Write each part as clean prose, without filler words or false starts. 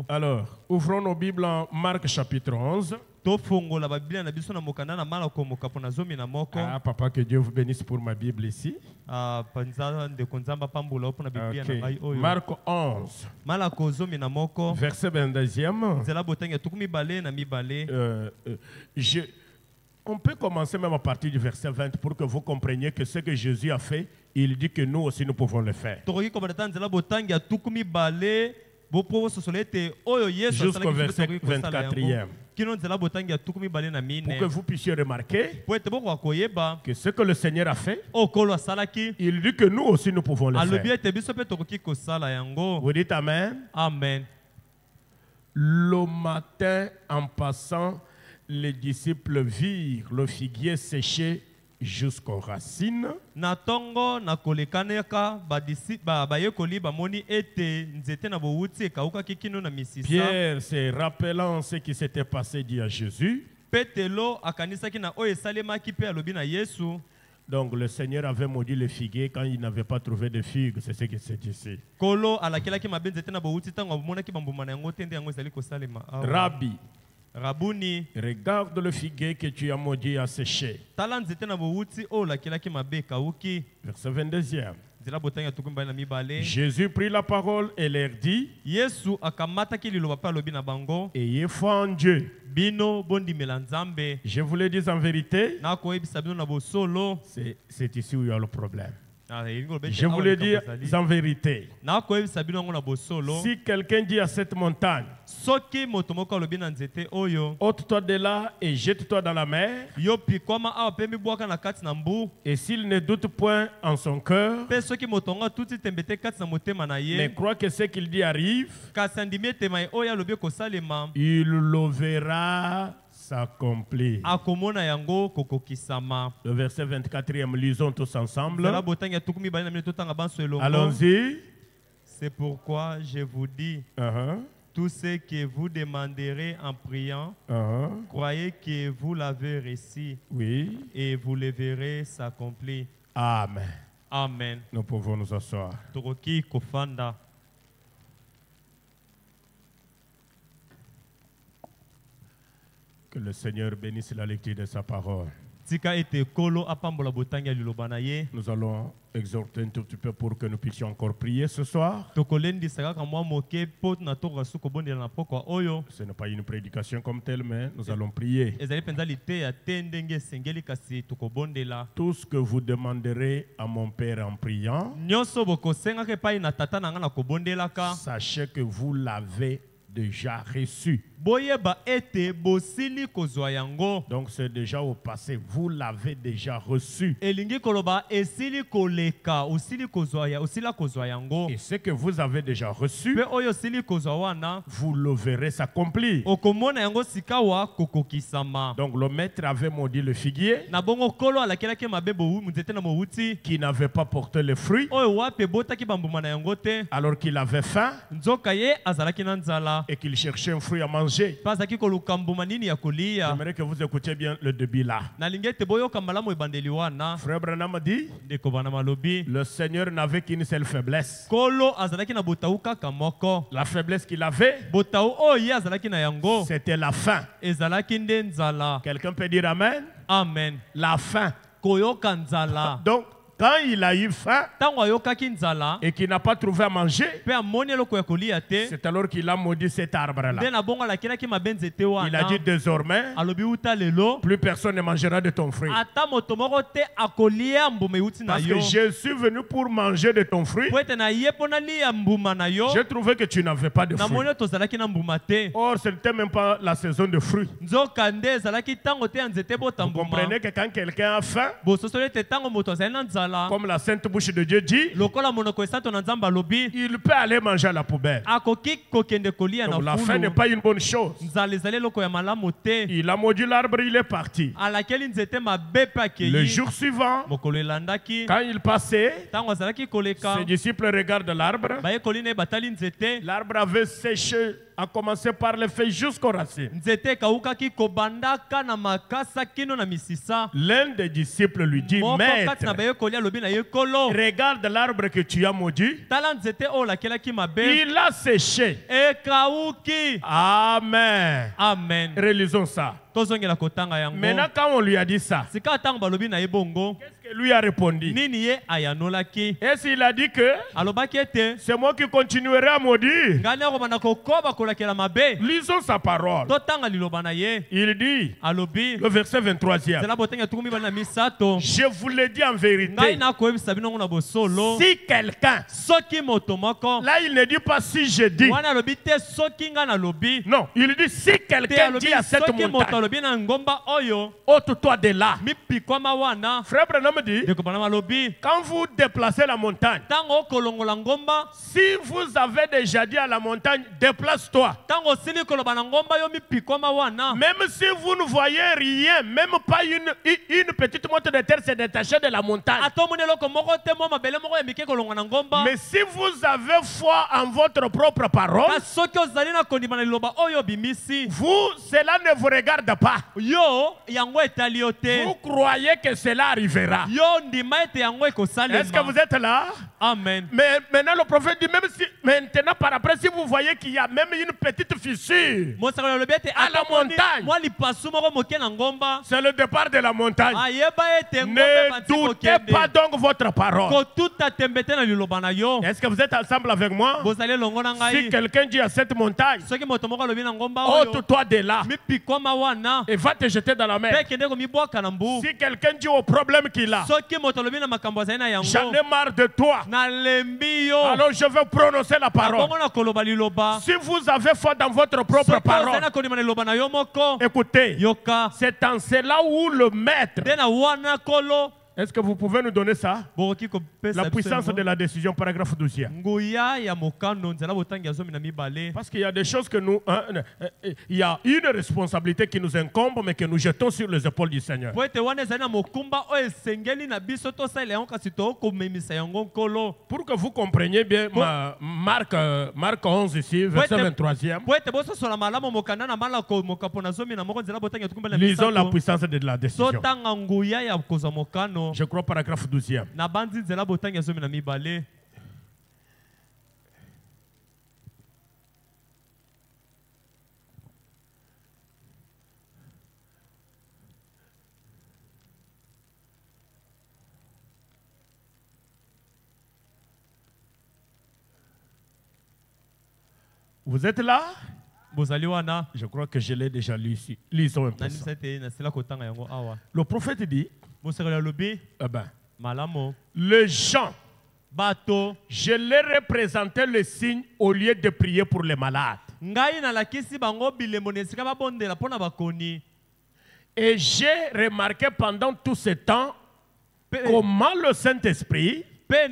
Alors, ouvrons nos Bibles en Marc chapitre 11. Ah, papa, que Dieu vous bénisse pour ma Bible ici. Okay. Marc 11, verset 22e. On peut commencer même à partir du verset 20 pour que vous compreniez que ce que Jésus a fait, il dit que nous aussi nous pouvons le faire. Jusqu'au verset 24e. Pour que vous puissiez remarquer que ce que le Seigneur a fait, il dit que nous aussi nous pouvons le faire. Vous dites Amen? Amen. Le matin, en passant, les disciples virent le figuier séché jusqu'aux racines. Pierre, se rappelant ce qui s'était passé, dit à Jésus. Donc le Seigneur avait maudit le figuier quand il n'avait pas trouvé de figues, c'est ce qui s'est dit ici. Rabbi, Rabouni, regarde le figuier que tu as maudit à sécher. Verset 22e. Jésus prit la parole et leur dit, ayez foi en Dieu. Je vous le dis en vérité, c'est ici où il y a le problème. Je vous le dis en vérité. Si quelqu'un dit à cette montagne, ôte-toi de là et jette-toi dans la mer, et s'il ne doute point en son cœur, mais croit que ce qu'il dit arrive, il le verra s'accomplir. Le verset 24e, lisons tous ensemble. Allons-y. C'est pourquoi je vous dis, tout ce que vous demanderez en priant, croyez que vous l'avez reçu, et vous le verrez s'accomplir. Amen. Amen. Nous pouvons nous asseoir. Que le Seigneur bénisse la lecture de sa parole. Nous allons exhorter un tout petit peu pour que nous puissions encore prier ce soir. Ce n'est pas une prédication comme telle, mais nous allons prier. Tout ce que vous demanderez à mon Père en priant, sachez que vous l'avez déjà reçu. Donc c'est déjà au passé, vous l'avez déjà reçu. Et ce que vous avez déjà reçu, vous le verrez s'accomplir. Donc le maître avait maudit le figuier qui n'avait pas porté le fruit alors qu'il avait faim et qu'il cherchait un fruit à manger. J'aimerais que vous écoutiez bien le début là. Frère Branham dit, le Seigneur n'avait qu'une seule faiblesse. La faiblesse qu'il avait, c'était la faim. Quelqu'un peut dire Amen? Amen. La faim. Donc, quand il a eu faim et qu'il n'a pas trouvé à manger, c'est alors qu'il a maudit cet arbre-là. Il a dit désormais, plus personne ne mangera de ton fruit. Parce que je suis venu pour manger de ton fruit. J'ai trouvé que tu n'avais pas de fruit. Or, ce n'était même pas la saison de fruits. Vous comprenez que quand quelqu'un a faim, comme la sainte bouche de Dieu dit, il peut aller manger à la poubelle. Donc la faim n'est pas une bonne chose. Il a maudit l'arbre, il est parti. Le jour suivant, quand il passait, ses disciples regardent l'arbre. L'arbre avait séché a commencé par les feuilles jusqu'aux racines. L'un des disciples lui dit, Maître, regarde l'arbre que tu as maudit. Il a séché. Amen. Amen. Relisons ça. Maintenant, quand on lui a dit ça, qu'est-ce que lui a répondu? Est-ce qu'il a dit que c'est moi qui continuerai à maudire? Lisons sa parole. Il dit, le verset 23e, je vous le dis en vérité, si quelqu'un, là il ne dit pas si je dis, non, il dit si quelqu'un dit à cette montagne, ôte-toi de là. Frère Branham dit, quand vous déplacez la montagne, si vous avez déjà dit à la montagne, déplace-toi. Même si vous ne voyez rien, même pas une petite motte de terre se détacher de la montagne. Mais si vous avez foi en votre propre parole, vous, cela ne vous regarde pas. Vous croyez que cela arrivera. Est-ce que vous êtes là? Amen. Mais maintenant le prophète dit, même si maintenant par après, si vous voyez qu'il y a même une petite fissure à la montagne, c'est le départ de la montagne. Ne doutez pas donc votre parole. Est-ce que vous êtes ensemble avec moi? Si quelqu'un dit à cette montagne, ôte-toi de là et va te jeter dans la mer. Si quelqu'un dit au problème qu'il a, j'en ai marre de toi, alors je vais prononcer la parole. Si vous avez foi dans votre propre parole, écoutez, c'est en cela où le maître. Est-ce que vous pouvez nous donner ça? La puissance de la décision, paragraphe 12e. Parce qu'il y a des choses que nous... il y a une responsabilité qui nous incombe, mais que nous jetons sur les épaules du Seigneur. Pour que vous compreniez bien Marc 11 ici, verset 23e. Lisons la puissance de la décision. Je crois paragraphe 12e. Vous êtes là? Je crois que je l'ai déjà lu ici. Lisons un peu ça. Le prophète dit, le Jean, je l'ai représenté le signe au lieu de prier pour les malades. Et j'ai remarqué pendant tout ce temps comment le Saint-Esprit c'est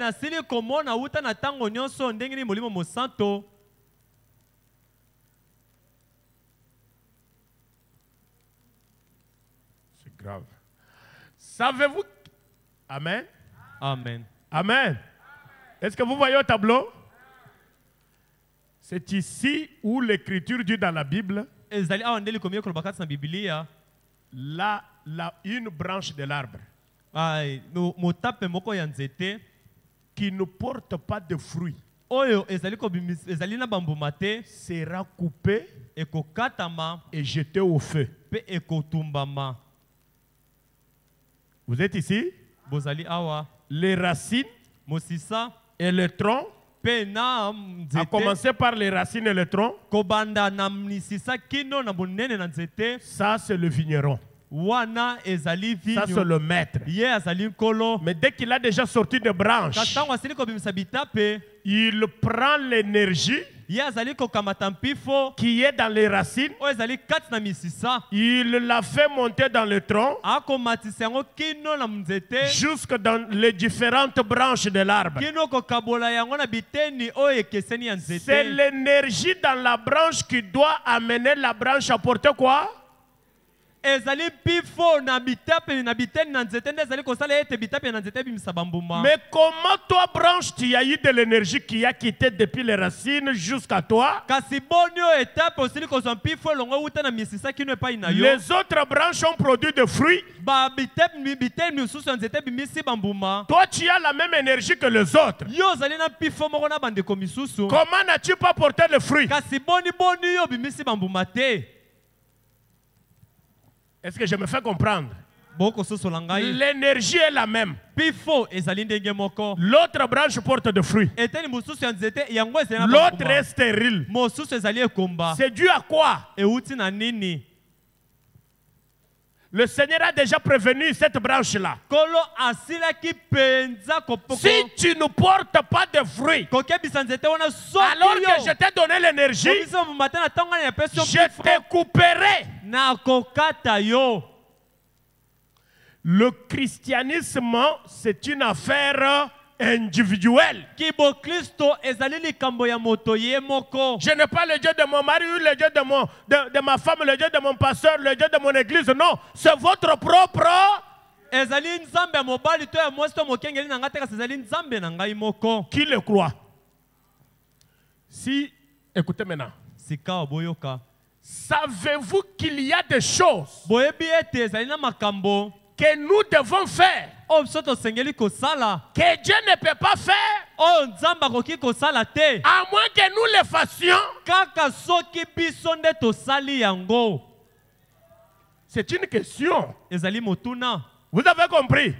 grave. Savez-vous? Amen. Amen. Amen. Est-ce que vous voyez au tableau? C'est ici où l'écriture dit dans la Bible, là, une branche de l'arbre qui ne porte pas de fruits sera coupée et jetée au feu. Vous êtes ici? Les racines et le tronc, à commencer par les racines et le tronc, ça c'est le vigneron. Ça c'est le maître. Mais dès qu'il a déjà sorti des branches, il prend l'énergie qui est dans les racines, il la fait monter dans le tronc jusque dans les différentes branches de l'arbre. C'est l'énergie dans la branche qui doit amener la branche à porter quoi? Mais comment toi, branche, tu as eu de l'énergie qui a quitté depuis les racines jusqu'à toi? Les autres branches ont produit des fruits. Toi, tu as la même énergie que les autres. Comment n'as-tu pas porté le fruit? Est-ce que je me fais comprendre? L'énergie est la même. L'autre branche porte des fruits. L'autre est stérile. C'est dû à quoi? Le Seigneur a déjà prévenu cette branche-là. Si tu ne portes pas de fruits, alors que je t'ai donné l'énergie, je te couperai. Le christianisme, c'est une affaire individuelle. Je n'ai pas le Dieu de mon mari, le Dieu de ma femme, le Dieu de mon pasteur, le Dieu de mon église. Non, c'est votre propre. Qui le croit? Si, écoutez maintenant. Savez-vous qu'il y a des choses que nous devons faire que Dieu ne peut pas faire à moins que nous le fassions? C'est une question. Vous avez compris?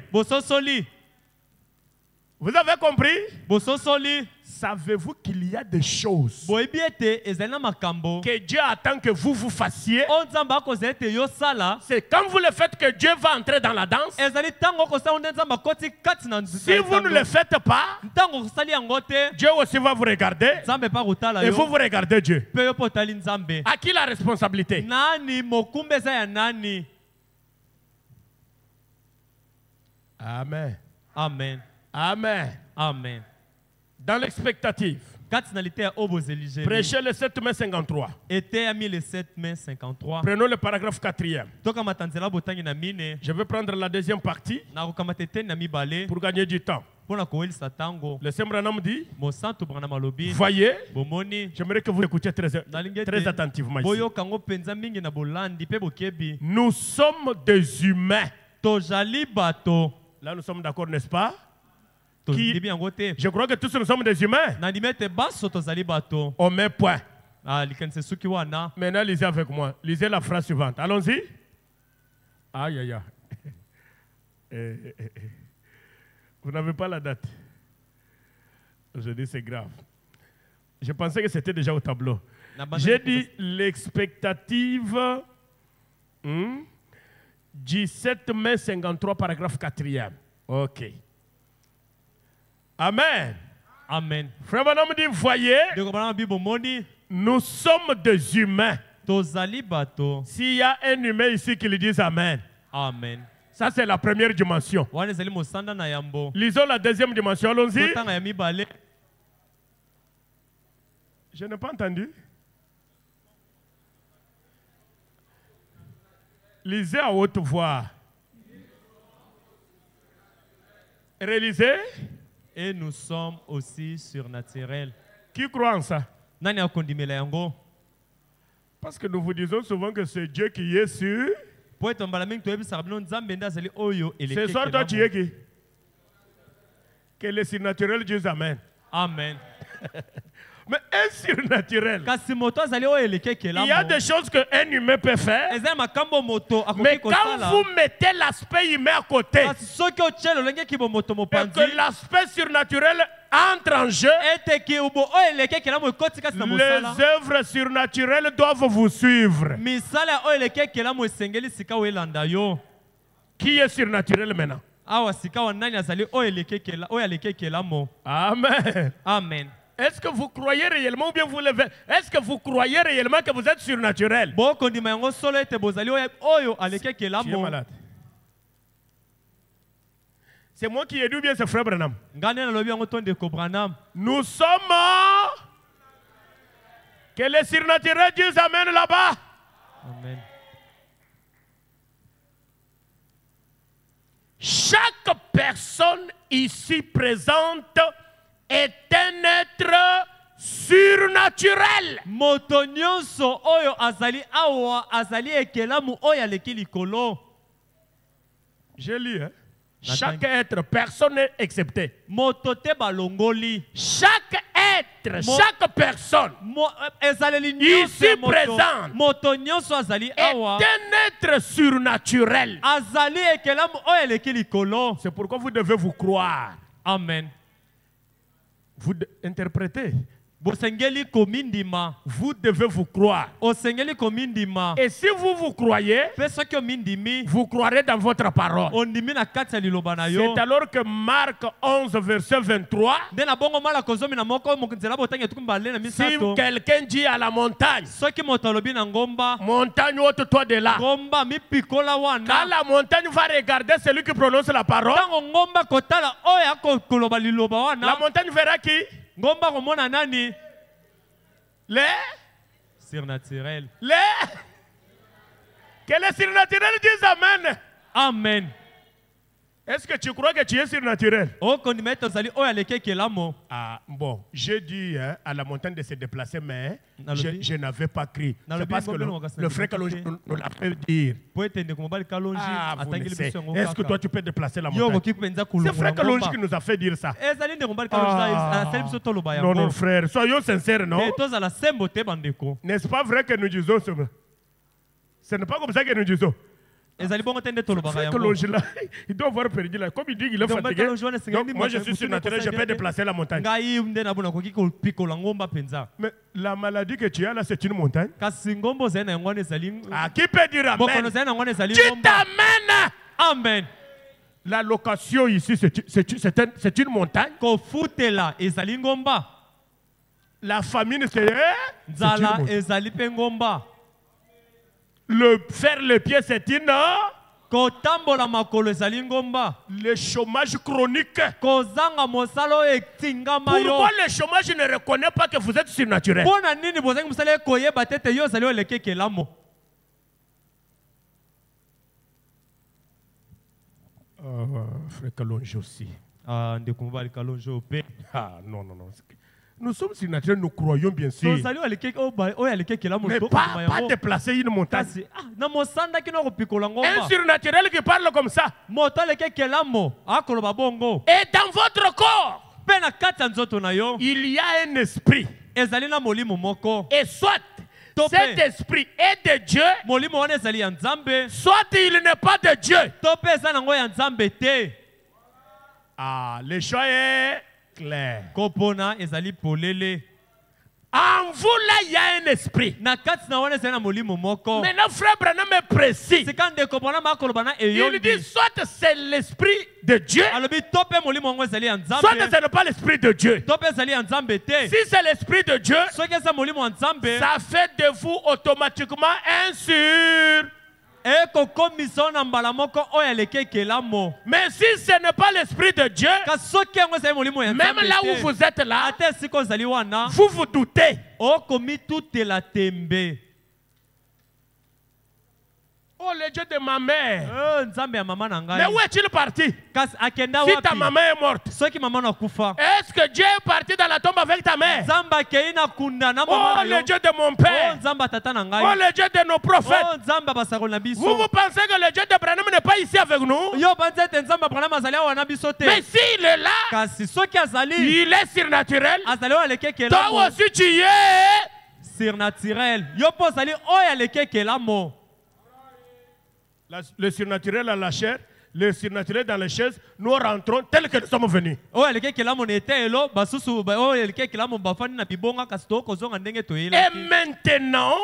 Vous avez compris? Savez-vous qu'il y a des choses que Dieu attend que vous vous fassiez? C'est quand vous le faites que Dieu va entrer dans la danse. Si vous ne le faites pas, Dieu aussi va vous regarder et vous regardez Dieu. À qui la responsabilité? Amen. Amen. Amen. Amen. Dans l'expectative, prêchez le 7 mai 53. Prenons le paragraphe 4e. Je vais prendre la deuxième partie pour gagner du temps. Le Seigneur Branham dit, voyez, j'aimerais que vous écoutiez très attentivement ici. Nous sommes des humains. Là, nous sommes d'accord, n'est-ce pas? Je crois que tous nous sommes des humains. On met point. Maintenant, lisez avec moi. Lisez la phrase suivante. Allons-y. Aïe, aïe, aïe. Vous n'avez pas la date. Je dis c'est grave. Je pensais que c'était déjà au tableau. J'ai dit l'expectative du 7 mai 53, paragraphe 4e. Ok. Amen. Amen. Frère Branham dit, voyez, nous sommes des humains. S'il y a un humain ici qui lui dise Amen. Amen. Ça, c'est la première dimension. Lisons la deuxième dimension. Allons-y. Je n'ai pas entendu. Lisez à haute voix. Réalisez. Et nous sommes aussi surnaturels. Qui croit en ça? Parce que nous vous disons souvent que c'est Dieu qui est sur. Ce soir, toi, tu es qui? Que le surnaturel Dieu Amen. Amen. Mais un surnaturel. Il y a des choses qu'un humain peut faire. Mais quand vous mettez l'aspect humain à côté, et que l'aspect surnaturel entre en jeu, les œuvres surnaturelles doivent vous suivre. Qui est surnaturel maintenant? Amen. Amen. Est-ce que vous croyez réellement ou bien vous levez? Est-ce que vous croyez réellement que vous êtes surnaturel? Tu es malade. C'est moi qui ai dit ou bien c'est frère Branham? Nous sommes que les surnaturels disent Amen là-bas. Amen. chaque personne ici présente est un être surnaturel. Moto nyonso oyo azali awa azali ekelamu oyo aleki likolo. Je lis, hein? Chaque être, personne n'est excepté. Moto te balongoli. Chaque être, chaque personne ici présente moto nyonso azali awa est un être surnaturel. Azali ekelamu oyo aleki likolo. C'est pourquoi vous devez vous croire. Amen. Vous interprétez. Vous devez vous croire. Et si vous vous croyez, vous croirez dans votre parole. C'est alors que Marc 11, verset 23, si quelqu'un dit à la montagne, montagne, ôte-toi de là. Quand la montagne va regarder celui qui prononce la parole, la montagne verra qui? Ngomba komona nani? Les surnaturel. Les que les surnaturels disent amen. Amen. Est-ce que tu crois que tu es surnaturel? Ah, bon, j'ai dit à la montagne de se déplacer, mais je n'avais pas crié. C'est parce que le frère Kalonji nous l'a fait dire. Ah, est-ce que toi tu peux déplacer la montagne? C'est le frère Kalonji qui nous a fait dire ça. Non, non, frère, soyons sincères, non? N'est-ce pas vrai que nous disons ça? Ce n'est pas comme ça que nous disons. Frère Kalonji là, il doit avoir perdu là. Comme il dit qu'il est fatigué. Donc, moi je suis surnaturel, je peux déplacer la montagne. Mais la maladie que tu as là, c'est une montagne. Ah, qui peut dire amen? Tu t'amènes. Amen. La location ici, c'est une montagne. La famine, c'est une montagne. Faire le pied, c'est une. Le chômage chronique. Pourquoi le chômage ne reconnaît pas que vous êtes surnaturel? Frère Kalonji aussi. Ah, non, non, non. Nous sommes surnaturels, nous croyons bien sûr. Mais pas déplacer une montagne. Un surnaturel qui parle comme ça. Et dans votre corps, il y a un esprit. Et soit cet esprit est de Dieu, soit il n'est pas de Dieu. Ah, le choix est clair. En vous là, il y a un esprit. Maintenant, frère Branham est précis. Il dit soit c'est l'esprit de Dieu, soit ce n'est pas l'esprit de Dieu. Si c'est l'esprit de Dieu, ça fait de vous automatiquement un mais si ce n'est pas l'esprit de Dieu, même là où vous êtes là, vous vous doutez. Oh, le Dieu de ma mère. Mais où est-il parti? Si ta maman est morte, est-ce que Dieu est parti dans la tombe avec ta mère? Oh, le Dieu de mon père. Oh, le Dieu de nos prophètes. Vous pensez que le Dieu de Branham n'est pas ici avec nous? Mais s'il est là, il est surnaturel. Toi aussi tu es surnaturel. Le surnaturel à la chair, le surnaturel dans les chaises, nous rentrons tels que nous sommes venus. Et maintenant,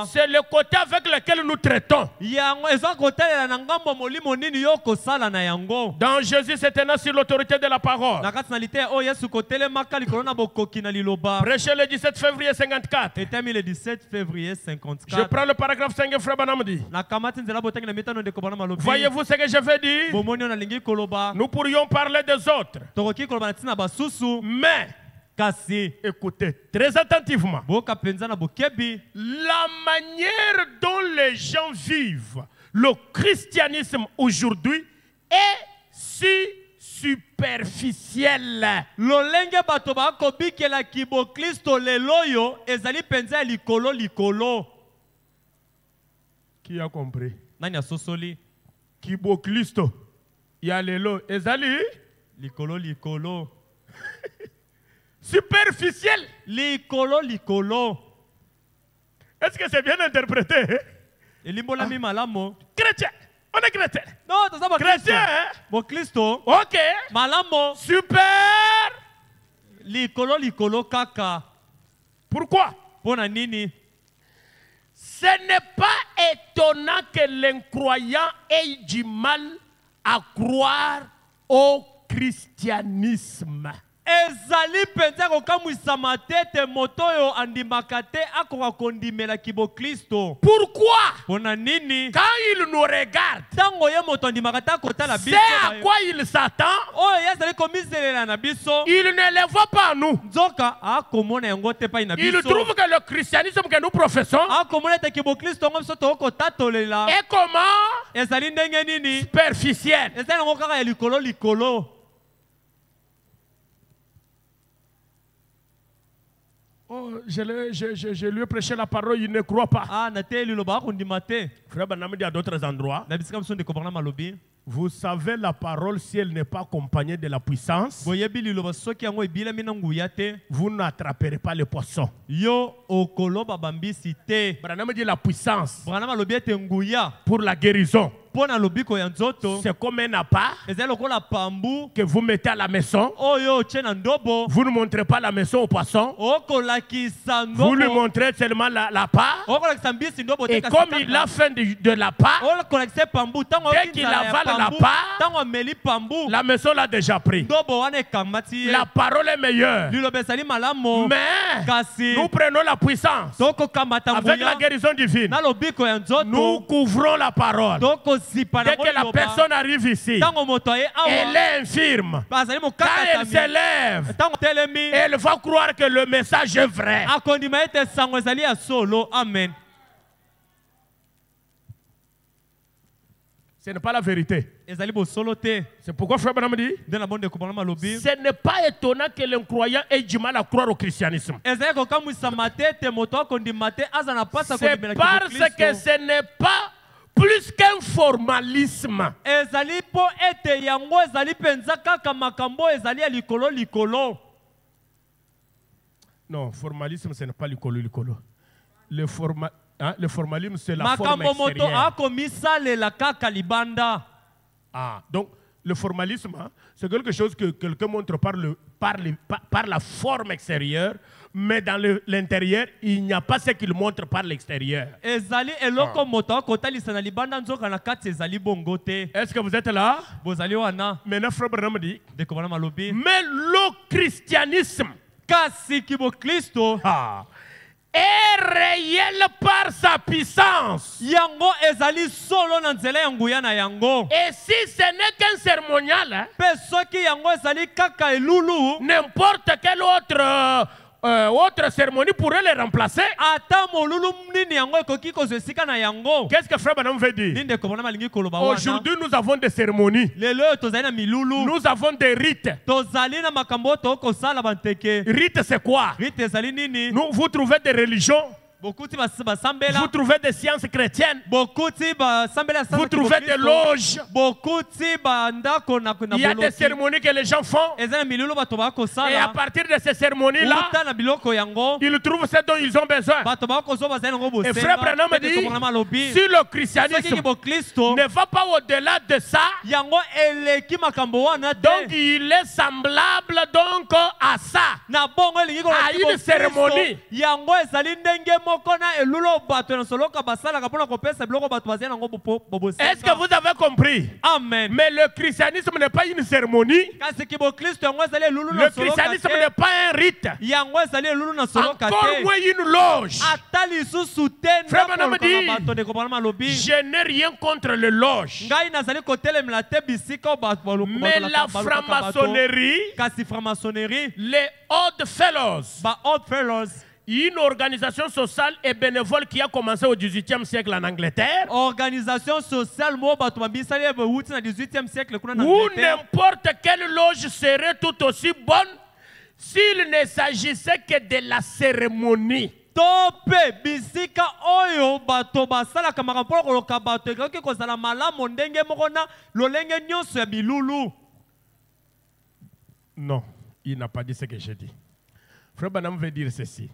c'est le côté avec lequel nous traitons. Dans Jésus, c'est un sur l'autorité de la parole. Prêché le 17 février 54. Je prends le paragraphe 5 et Frère Branham dit. Voyez-vous ce que je veux dire? Nous pourrions parler des autres. Mais, écoutez très attentivement. La manière dont les gens vivent le christianisme aujourd'hui est si superficielle. Lolenge bato ba kobikela kibo Kristo leloyo ezali penza likolo likolo. Qui a compris? Nani asosoli? Kibo Kristo ya lelo ezali likolo likolo. Superficiel. Likolo likolo. Est-ce que c'est bien interprété? Elimbola mi malamo. Chrétien. On est chrétien. Non, c'est pas chrétien. Bon Kristo. Ok. Malamo. Super. Likolo likolo kaka. Pourquoi? Pona nini? Ce n'est pas étonnant que l'incroyant ait du mal à croire au christianisme. Ezali penza kokamwisa matete motoyo andimaka te akoka kondimela kibo Kristo. Pourquoi? Pona nini? Quand il nous regarde, tango ye moto andimaka ta kotala biso, c'est à quoi il s'attend? Oh yazali komiselela na biso. Il ne le voit pas nous. Nzoka akomona yango te pa ina biso. Il trouve que le christianisme que nous professons akomona te kibo Kristo ngo biso to kotatolela. Et comment? Ezali ndenge nini? Superficiel. Ezali ngo kaka ya likolo likolo. Oh, je lui ai prêché la parole, il ne croit pas. Frère Branham dit à d'autres endroits, vous savez la parole, si elle n'est pas accompagnée de la puissance, vous n'attraperez pas le poisson. Branham dit la puissance pour la guérison. C'est comme un appât que vous mettez à la maison. Vous ne montrez pas la maison au poisson. Vous lui montrez seulement l'appât. Et comme il a faim de l'appât, dès qu'il avale l'appât, la maison l'a déjà pris. La parole est meilleure. Mais nous prenons la puissance avec la guérison divine. Nous couvrons la parole. Dès que la personne arrive ici, elle est infirme. Quand elle s'élève, elle va croire que le message est vrai. Amen. Ce n'est pas la vérité. C'est pourquoi Frère Branham dit, ce n'est pas étonnant que l'incroyant ait du mal à croire au christianisme. C'est parce que ce n'est pas plus qu'un formalisme. Non, formalisme, ce n'est pas l'icolo. Le formalisme, c'est la forme extérieure. Donc, le formalisme, c'est quelque chose que quelqu'un montre par la forme extérieure, mais dans l'intérieur, il n'y a pas ce qu'il montre par l'extérieur. Est-ce que vous êtes là? Maintenant, Frère Branham dit, mais le christianisme est réel par sa puissance. Et si ce n'est qu'un cérémonial, n'importe quel autre cérémonie pourrait les remplacer. Qu'est-ce que Frère Branham veut dire? Aujourd'hui, nous avons des cérémonies. Nous avons des rites. Rites, c'est quoi? Vous trouvez des religions. Vous trouvez des sciences chrétiennes. Vous trouvez des loges. Il y a des cérémonies que les gens font. Et à partir de ces cérémonies-là, ils trouvent ce dont ils ont besoin. Et Frère Branham dit, si le christianisme ne va pas au-delà de ça, donc il est semblable donc à ça, à une cérémonie. Est-ce que vous avez compris? Amen. Mais le christianisme n'est pas une cérémonie. Le christianisme n'est pas un rite. Encore moins une loge. Frère Branham dit, je n'ai rien contre les loges. Mais la franc-maçonnerie, les Odd Fellows, une organisation sociale et bénévole qui a commencé au XVIIIe siècle en Angleterre. Organisation sociale au XVIIIe siècle où n'importe quelle loge serait tout aussi bonne s'il ne s'agissait que de la cérémonie. Tope bisika oyo bato basalaka makambo koloka bato ekoki kozala malamu ndenge moko na lolenge nyonso ya bilulu. Non, il n'a pas dit ce que j'ai dit. Frère Branham veut dire ceci.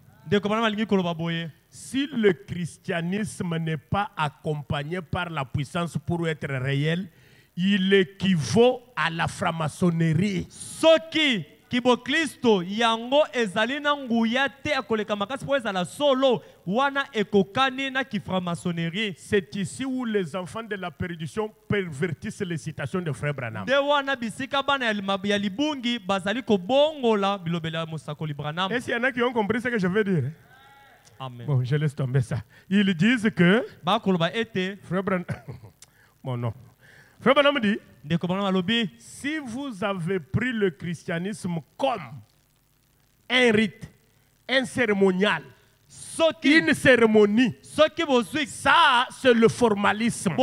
Si le christianisme n'est pas accompagné par la puissance pour être réel, il équivaut à la franc-maçonnerie. Soki kibo Kristo yango ezali na nguya te akoleka makasi po ezala solo wana ekokani na kifra-maçonnerie. C'est ici où les enfants de la perdition pervertissent les citations de Frère Branham. De wana bisika bana ya libungi bazali kobongola bilobela mosakoli Branham. Est-ce qu'il y en a qui ont compris ce que je veux dire? Amen. Bon, je laisse tomber ça. Ils disent que Frère Branham bon non. Frère Branham dit, si vous avez pris le christianisme comme un rite, un cérémonial, une cérémonie, ça c'est le formalisme.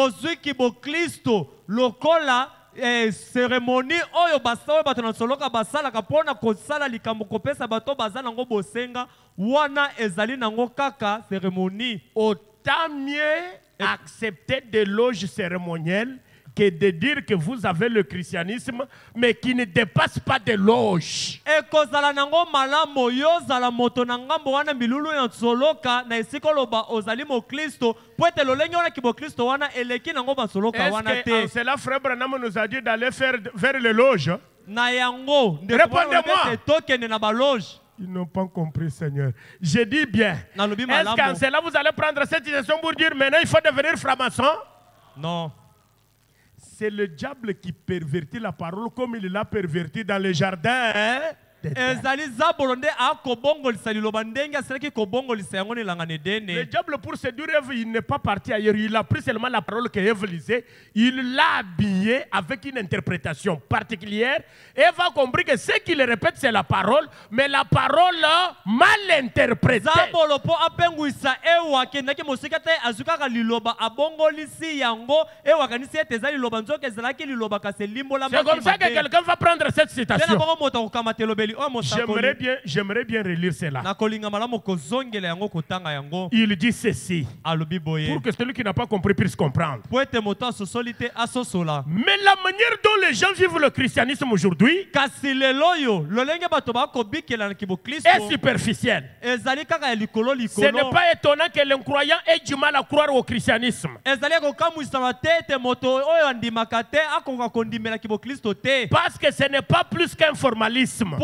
Cérémonie oyo basawe bato na soloka basala kapona kosala likambo kopesa bato bazala ngo bosenga wana ezali nango kaka cérémonie. Autant mieux accepter des loges cérémonielles que de dire que vous avez le christianisme, mais qui ne dépasse pas de loges. Ekozala nango malamo yozala moto na ngambo wana milulu ya soloka na esikoloba ozali mo Kristo poete lolenge wana kibo Kristo wana eleki nango ba soloka wana te. Est-ce que cela Frère Branham nous a dit d'aller vers les loges? Na yango répondez-moi. Tokende na ba loge. Ils n'ont pas compris, Seigneur. Je dis bien. Est-ce qu'en cela vous allez prendre cette décision pour dire maintenant il faut devenir franc-maçon? Non. C'est le diable qui pervertit la parole comme il l'a perverti dans le jardin. Hein? Le diable pour séduire Ève, il n'est pas parti ailleurs. Il a pris seulement la parole que Ève lisait. Il l'a habillée avec une interprétation particulière. Ève a compris que ce qu'il répète, c'est la parole, mais la parole mal interprétée. C'est comme ça que quelqu'un va prendre cette citation. J'aimerais bien relire cela. Il dit ceci pour que celui qui n'a pas compris puisse comprendre. Mais la manière dont les gens vivent le christianisme aujourd'hui est superficielle. Ce n'est pas étonnant que l'incroyant ait du mal à croire au christianisme. Parce que ce n'est pas plus qu'un formalisme.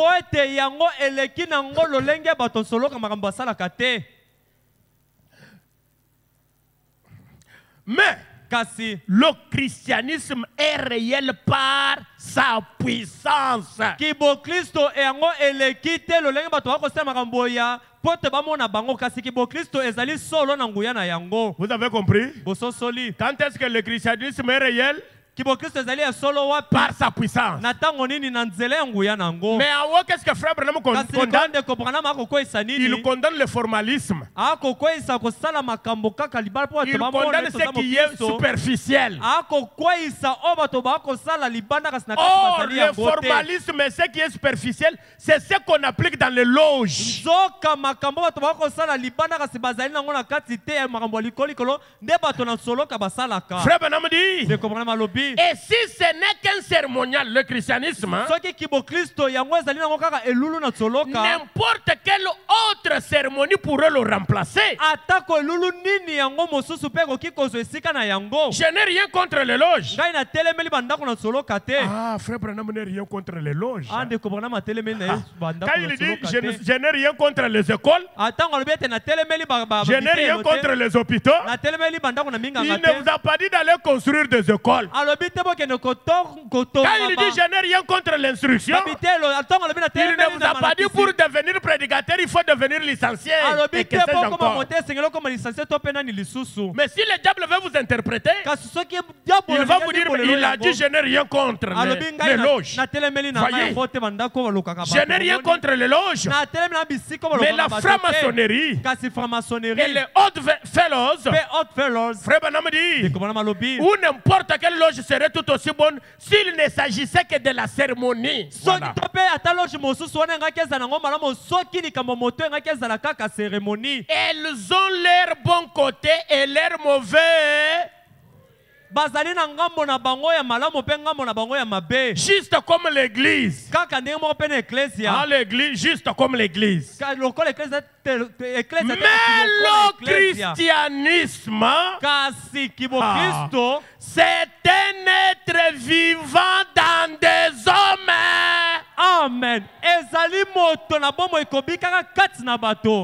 Mais le christianisme est réel par sa puissance. Vous avez compris? Quand est-ce que le christianisme est réel? Par sa puissance. Mais qu'est-ce que Frère Branham condamne? Il condamne le formalisme. Il condamne ce qui est superficiel. Oh, le formalisme, ce qui est superficiel, c'est ce qu'on applique dans les loges. Frère Branham dit, et si ce n'est qu'un cérémonial, le christianisme, n'importe quelle autre cérémonie pourrait le remplacer. Je n'ai rien contre les loges. Ah, Frère Branham n'a rien contre les loges. Quand il dit je n'ai rien contre les écoles, je n'ai rien contre les hôpitaux, il ne vous a pas dit d'aller construire des écoles. il dit je n'ai rien contre l'instruction, il ne vous a pas dit pour devenir prédicateur, il faut devenir licencié. Et que sais-je encore. Mais si le diable veut vous interpréter, il va vous dire il a dit je n'ai rien contre les loges. Voyez, je n'ai rien contre les loges, mais la franc-maçonnerie et les hautes fellows, Frère Branham dit, ou n'importe quelle loge serait tout aussi bonne s'il ne s'agissait que de la cérémonie. Voilà. Elles ont leur bon côté et leur mauvais. Juste comme l'église. Ah, l'église, juste comme l'église. Mais le christianisme, c'est un être vivant dans des hommes. Amen.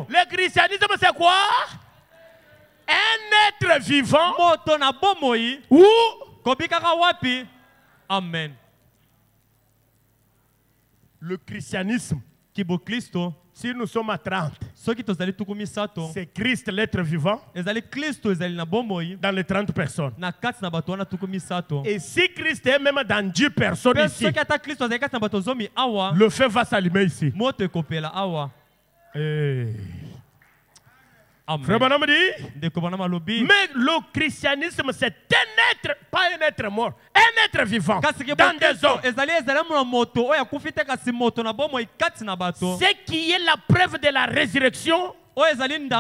Le christianisme, c'est quoi? Un être vivant ou Amen. Le christianisme, si nous sommes à 30, c'est Christ l'être vivant dans les 30 personnes. Et si Christ est même dans 10 personnes ici, le feu va s'allumer ici. Frère Branham dit, mais le christianisme c'est un être, pas un être mort, un être vivant dans des hommes. Ce qui est la preuve de la résurrection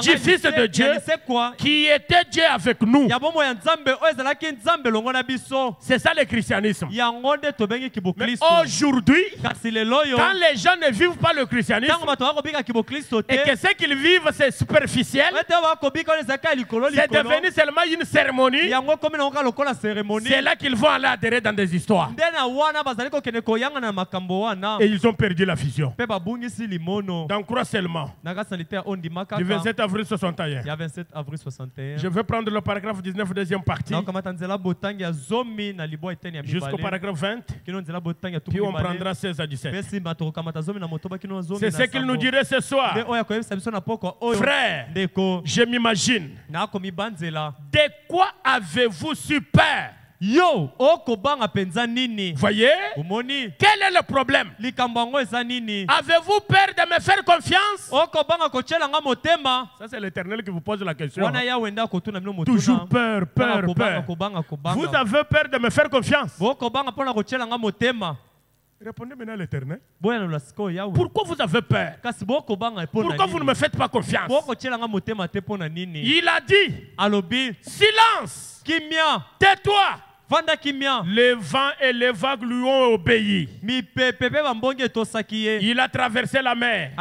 du Fils de Dieu qui était Dieu avec nous. C'est ça le christianisme. Mais aujourd'hui, quand les gens ne vivent pas le christianisme et que ce qu'ils vivent c'est superficiel, c'est devenu seulement une cérémonie, c'est là qu'ils vont aller adhérer dans des histoires. Et ils ont perdu la vision. D'en croire seulement. Du 27 avril 61. Je vais prendre le paragraphe 19, deuxième partie. Jusqu'au paragraphe 20. Puis on prendra 16 à 17. C'est ce qu'il nous dirait ce soir. Frère, je m'imagine. De quoi avez-vous su peur? Voyez? Quel est le problème? Avez-vous peur de me faire confiance? Ça c'est l'Éternel qui vous pose la question. Toujours peur, peur, peur. Vous avez peur de me faire confiance? Répondez maintenant à l'Éternel. Pourquoi vous avez peur? Pourquoi vous ne me faites pas confiance? Il a dit, silence, tais-toi. Les vents et les vagues lui ont obéi. Il a traversé la mer.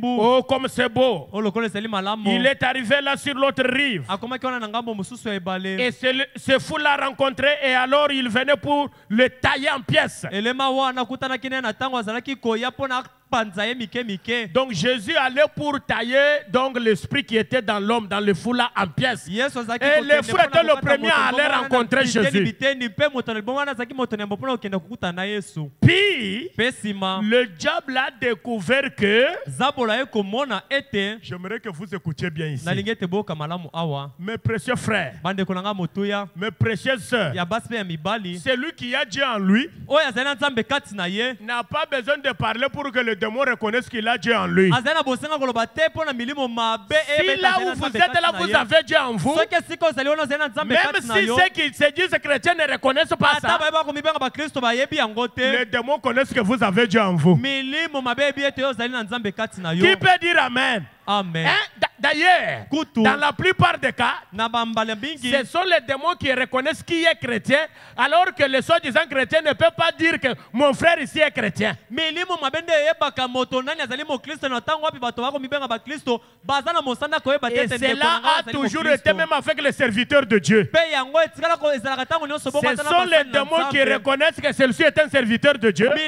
Oh, comme c'est beau. Il est arrivé là sur l'autre rive. Et ce fou l'a rencontré et alors il venait pour le tailler en pièces. Donc Jésus allait pour tailler donc l'esprit qui était dans l'homme, dans le fou là en pièces. Et le fou était le premier à aller rencontrer Jésus. Puis le diable a découvert que, j'aimerais que vous écoutiez bien ici, mes précieux frères, mes précieuses sœurs, celui qui a Dieu en lui n'a pas besoin de parler pour que le démon reconnaisse qu'il a Dieu en lui. Si là où vous êtes là, vous avez Dieu en vous, même si ceux qui se disent chrétiens ne reconnaissent pas ça, les démons connaissent que vous avez Dieu en vous. Qui peut dire Amen? Amen. Hein? D'ailleurs, dans la plupart des cas, ce sont les démons qui reconnaissent qui est chrétien, alors que les soi-disant chrétiens ne peuvent pas dire que mon frère ici est chrétien. Et cela a toujours été même avec les serviteurs de Dieu. Ce sont les démons qui reconnaissent que celui-ci est un serviteur de Dieu, alors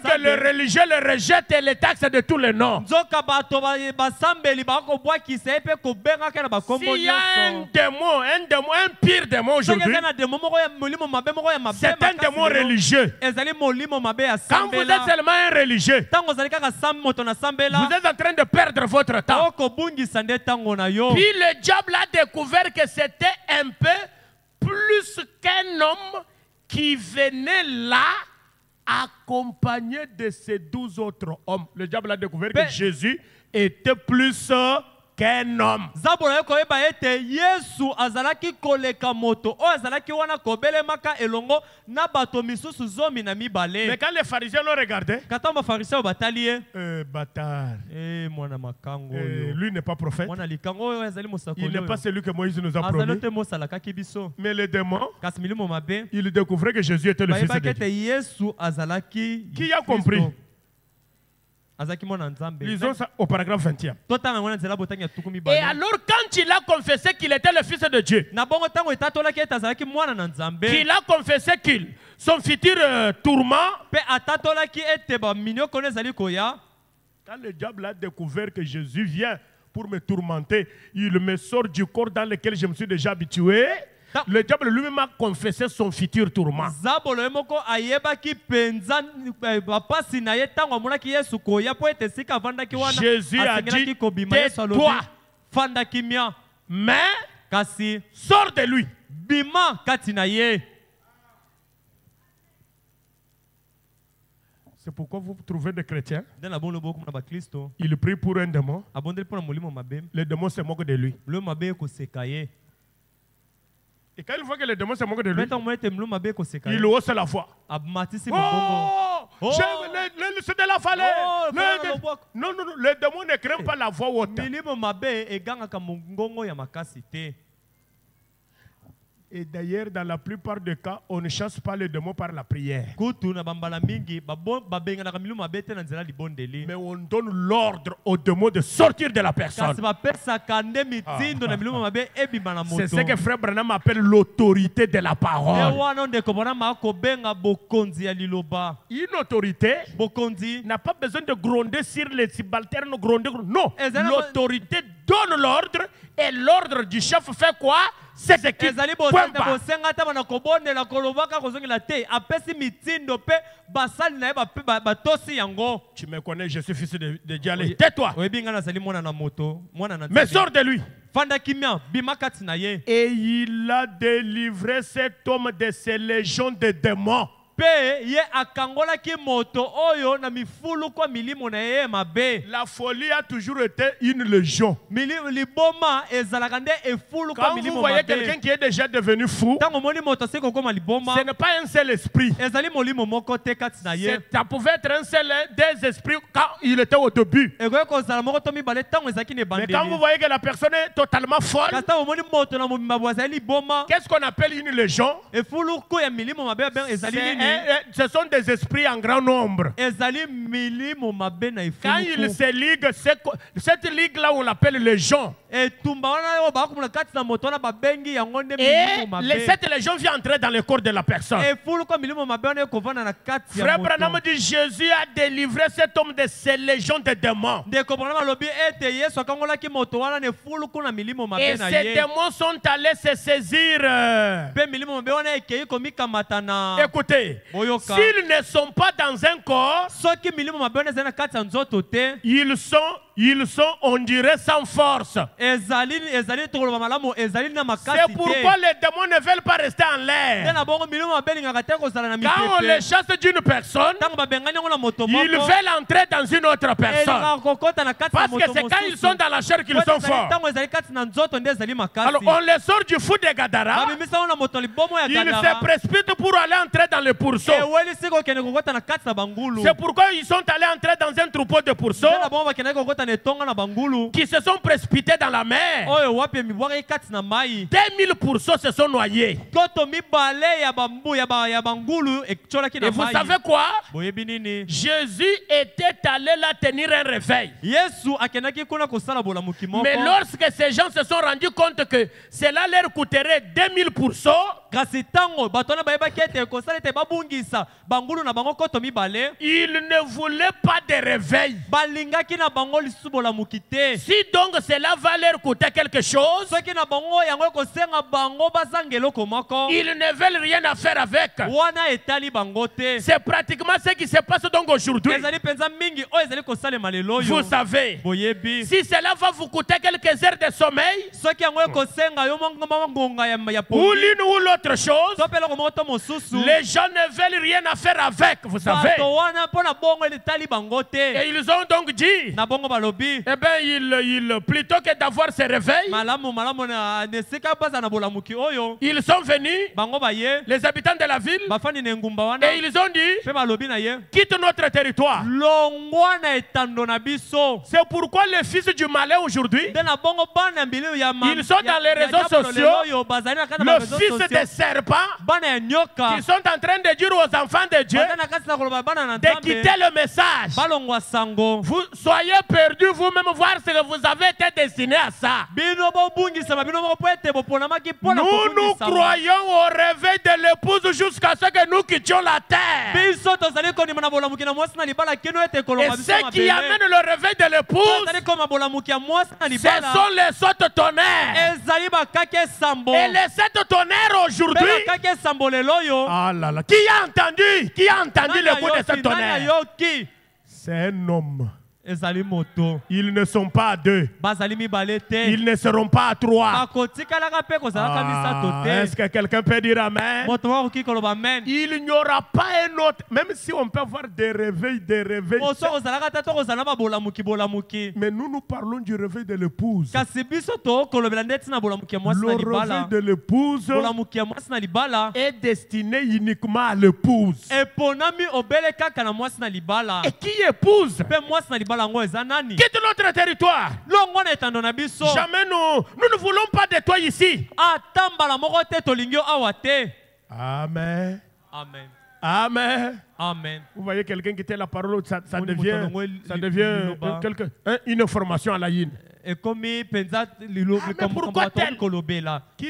que le religieux le rejette et les taxe de tous les noms. S'il y a un démon, un pire démon aujourd'hui, c'est un démon religieux. Quand vous êtes seulement un religieux, vous êtes en train de perdre votre temps. Puis le diable a découvert que c'était un peu plus qu'un homme qui venait là accompagné de ces 12 autres hommes. Le diable a découvert que Jésus était plus qu'un homme. Mais quand les pharisiens l'ont regardé, bâtard, lui n'est pas prophète, il n'est pas celui que Moïse nous a promis. Mais les démons, ils découvraient que Jésus était le fils de Dieu. Qui a compris? Lisons ça au paragraphe 20e. Et alors quand il a confessé qu'il était le fils de Dieu, qu'il a confessé qu'il son futur tourment, quand le diable a découvert que Jésus vient pour me tourmenter, il me sort du corps dans lequel je me suis déjà habitué. Le diable lui-même a confessé son futur tourment. Jésus a dit, tais-toi, mais sors de lui. C'est pourquoi vous trouvez des chrétiens, ils prient pour un démon, le démon se moque de lui. Et quand il voit que le démon se moque de lui, il hausse la voix. C'est de la falaise. Non, le démon ne craint pas la voix haute. Et d'ailleurs, dans la plupart des cas, on ne chasse pas les démons par la prière. Mais on donne l'ordre aux démons de sortir de la personne. C'est ce que Frère Branham appelle l'autorité de la parole. Une autorité n'a pas besoin de gronder sur les subalternes. Non, l'autorité donne l'ordre et l'ordre du chef fait quoi? C'est ce qui tu me connais, je suis fils de Dieu. Tais-toi. Mais sors de lui. Et il a délivré cet homme de ces légions de démons. La folie a toujours été une légion. Quand vous voyez quelqu'un qui est déjà devenu fou, ce n'est pas un seul esprit. Ça pouvait être un seul des esprits quand il était au début. Mais quand vous voyez que la personne est totalement folle, qu'est-ce qu'on appelle une légion? Ce sont des esprits en grand nombre. Quand ils se liguent, cette ligue-là, on l'appelle légion. Et cette légion vient entrer dans le corps de la personne. Frère Branham dit, Jésus a délivré cet homme de ces légions de démons. Et ces démons sont allés se saisir. Écoutez, s'ils ne sont pas dans un corps, ils sont, on dirait, sans force. C'est pourquoi les démons ne veulent pas rester en l'air. Quand on les chasse d'une personne, ils veulent entrer dans une autre personne. Parce que c'est quand ils sont dans la chair qu'ils sont forts. Alors on les sort du fou de Gadara. Ils se précipitent pour aller entrer dans le pourceau. C'est pourquoi ils sont allés entrer dans un troupeau de pourceaux qui se sont précipités dans la mer. 2000 pourceaux se sont noyés. Et vous savez quoi? Jésus était allé là tenir un réveil. Mais lorsque ces gens se sont rendus compte que cela leur coûterait 2000 pourceaux, kasi tango bato na bayeba kete kosala te babungisa bangulu na bango koto mibale il ne voulait pas de réveil balingaki na bango lisusu bolamuki te si donc cela va leur coûter quelque chose soki na bango yango kosenga bango bazanga eloko moko ils ne veulent rien à faire avec wana etali bango te c'est pratiquement ce qui se passe donc aujourd'hui ezali penza mingi oyo ezali kosalema lelo yo vous savez boyebi si cela va vous coûter quelques heures de sommeil soki yango kosenga yo ngonga ya ou l'une ou l'autre chose topela ko moto mosusu les gens ne veulent rien à faire avec vous savez bato wana pona bongo etali bango te et ils ont donc dit na bongo balobi eh ben il plutôt que d'avoir ce réveil malamu na nesika baza na bolamuki oyo ils sont venus bango baye les habitants de la ville bafani na ngumba wana et ils ont dit pe balobi na ye quitte notre territoire longwa na etando na biso c'est pourquoi les fils du malin aujourd'hui na bongo bana mbili ya ils sont dans les réseaux sociaux le fils des serpents bana ya nyoka qui sont en train de dire aux enfants de Dieu de quitter le message balongwa sango vous soyez perdus vous-même voir ce que vous avez été destiné à ça nous croyons au réveil de l'épouse jusqu'à ce que nous quittions la terre et ce qui amène le réveil de l'épouse ce sont les sautes tonnerres et les sept tonnerres aujourd'hui ah là là qui a entendu le bout de ce tonnerre c'est un homme ils ne sont pas à deux. Ils ne seront pas à trois. Est-ce que quelqu'un peut dire amen? Il n'y aura pas un autre. Même si on peut avoir des réveils. Mais nous parlons du réveil de l'épouse. Le réveil de l'épouse est destiné uniquement à l'épouse. Et qui épouse? Quitte notre territoire. Jamais nous ne voulons pas de toi ici. Amen. Amen. Amen. Amen. Vous voyez quelqu'un qui tait la parole, ça devient une information à la yin. Et comme pourquoi tel? Qui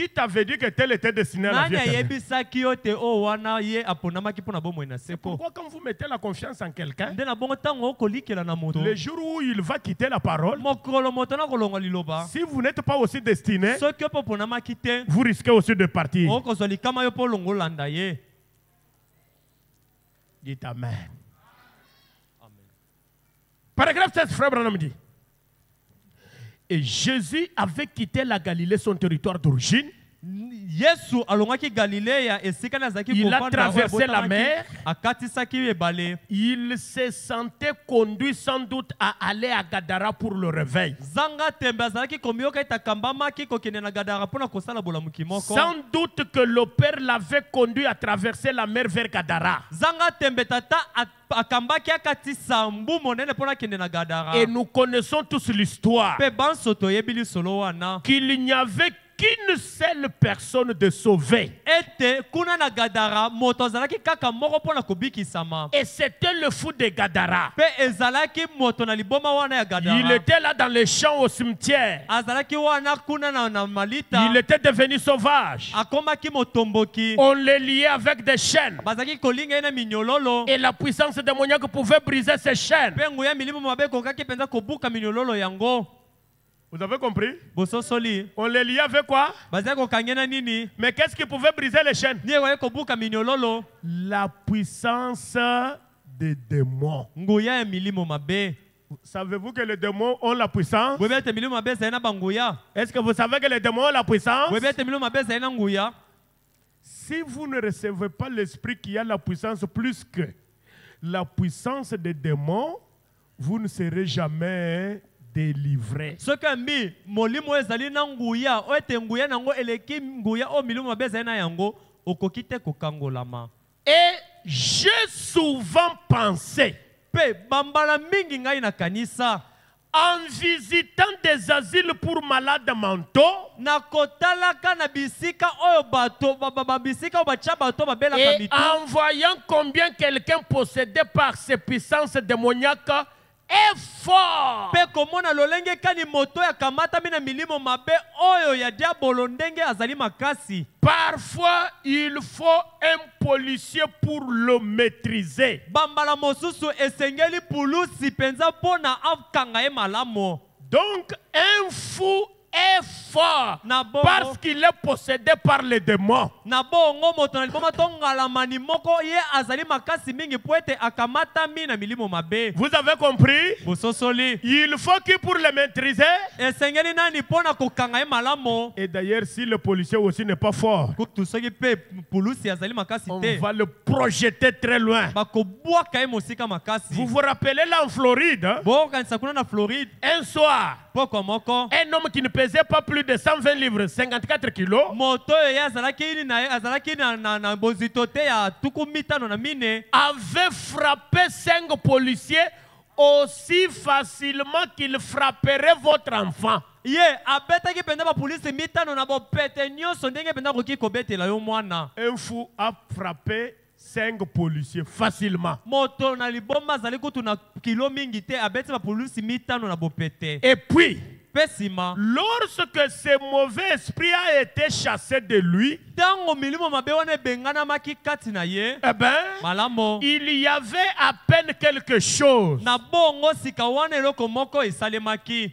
t'avait dit que tel était destiné à la vie éternelle? Pourquoi quand vous mettez la confiance en quelqu'un, le jour où il va quitter la parole, si vous n'êtes pas aussi destiné, vous risquez aussi de partir. Dites amen. Paragraphe 16, frère Branham dit. Et Jésus avait quitté la Galilée, son territoire d'origine. Il a traversé la mer. Il se sentait conduit sans doute à aller à Gadara pour le réveil. Sans doute que le Père l'avait conduit à traverser la mer vers Gadara. Et nous connaissons tous l'histoire qu'il n'y avait qu'une seule personne de sauvée. Et c'était le fou de Gadara. Il était là dans les champs au cimetière. Il était devenu sauvage. On le liait avec des chaînes. Et la puissance démoniaque pouvait briser ces chaînes. Vous avez compris? On les liait avec quoi? Mais qu'est-ce qui pouvait briser les chaînes? La puissance des démons. Savez-vous que les démons ont la puissance? Est-ce que vous savez que les démons ont la puissance? Si vous ne recevez pas l'esprit qui a la puissance plus que la puissance des démons, vous ne serez jamais délivré. Et j'ai souvent pensé, en visitant des asiles pour malades mentaux et en voyant combien quelqu'un possédé par ses puissances démoniaques est fort. Pe komona lolenge kani moto ya kamata mina milimo mabe oyo ya diabolo ndenge azali makasi. Parfois, il faut un policier pour le maîtriser. Bambala mosusu esengeli pulusi penza pona afkanga e malamo. Donc, un fou est fort parce qu'il est possédé par les démons. Vous avez compris? Il faut qu'il pour le maîtriser. Et d'ailleurs, si le policier aussi n'est pas fort, on va le projeter très loin. Vous vous rappelez là en Floride? Un soir, un homme qui ne pesait pas plus de 120 livres, 54 kilos, avait frappé 5 policiers aussi facilement qu'il frapperait votre enfant. Un fou a frappé 5 policiers facilement. Et puis, lorsque ce mauvais esprit a été chassé de lui, eh ben, il y avait à peine quelque chose.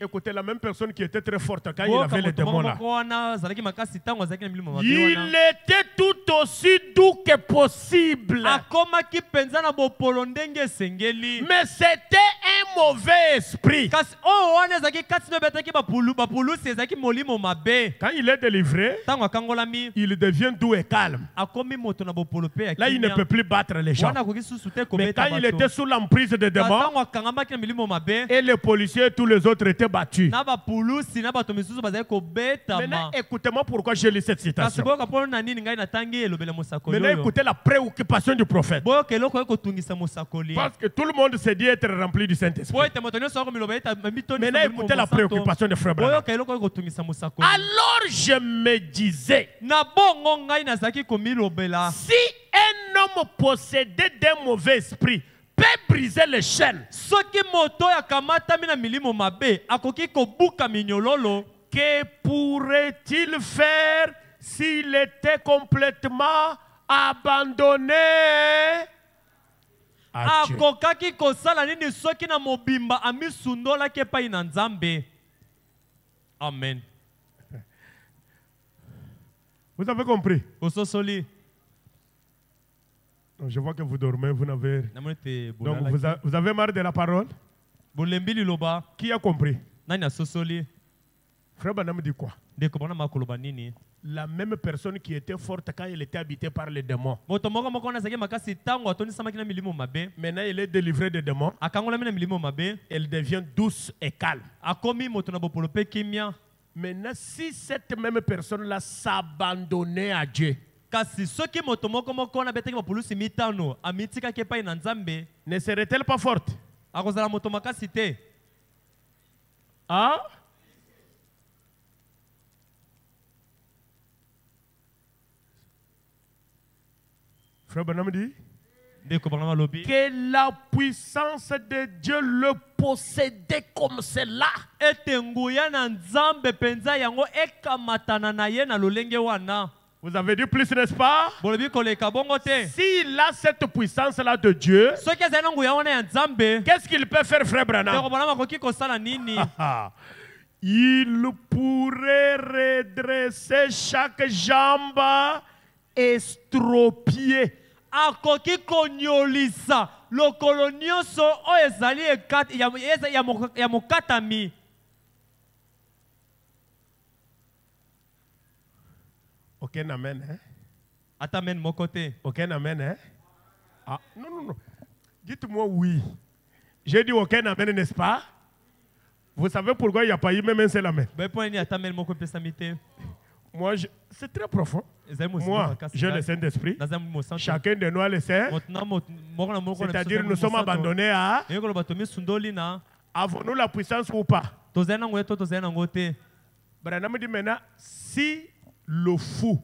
Écoutez, la même personne qui était très forte quand il avait les démons là, il était tout aussi doux que possible. Mais c'était un mauvais esprit. Quand il est délivré, il devient doux et calme. Là, il ne peut plus battre les gens. Mais quand il était sous l'emprise des démons, et les policiers et tous les autres étaient battus. Maintenant, écoutez-moi pourquoi je lis cette citation. Maintenant, écoutez la préoccupation du prophète. Parce que tout le monde s'est dit être rempli du Saint-Esprit. Maintenant, écoutez la préoccupation de Frère Branham. Alors je me disais, si un homme possédé d'un mauvais esprit peut briser les chaînes, que pourrait-il faire s'il était complètement abandonné à Dieu? Amen. Vous avez compris? Je vois que vous dormez, vous n'avez... Donc vous avez marre de la parole? Qui a compris? Frère Branham dit quoi? La même personne qui était forte quand elle était habitée par les démons. Maintenant, elle est délivrée des démons. Elle devient douce et calme. Maintenant, si cette même personne-là s'abandonnait à Dieu, ne serait-elle pas forte? Ah? Frère Branham dit que la puissance de Dieu le possédait comme cela. Vous avez dit plus, n'est-ce pas? S'il a cette puissance-là de Dieu, qu'est-ce qu'il peut faire, Frère Branham? Il pourrait redresser chaque jambe estropiée. Akoki konyolisa lokolo nyonso oyo ezali ya mokatami. Aucun amen, hein? Atamen mon côté. Aucun amen, hein? Ah, non. Dites-moi oui. J'ai dit aucun amen, n'est-ce pas? Vous savez pourquoi il n'y a pas eu même un seul amen? Moi, c'est très profond. Moi, j'ai le Saint-Esprit. Chacun de nous a le Saint. C'est-à-dire nous sommes abandonnés à... Avons-nous la puissance ou pas? Branham dit maintenant, si le fou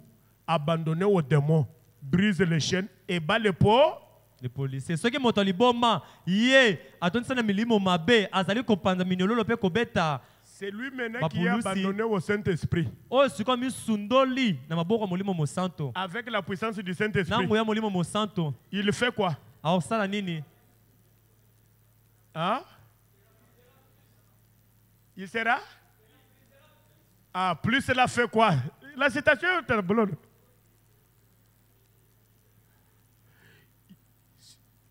abandonné aux démons brise les chaînes et bat les peaux, Les policiers. Ceux qui m'ont dit bon yé attends ça na milimo mabe azali kopanda minyololo pe kobeta. C'est lui maintenant qui a abandonné au Saint-Esprit. Oh c'est comme sundoli na maboko molimo mo santo. Avec la puissance du Saint-Esprit. Na moya molimo mo santo. Il fait quoi? Alors ça la nini? Hein? Il sera? Ah, plus cela fait quoi? La citation est terrible.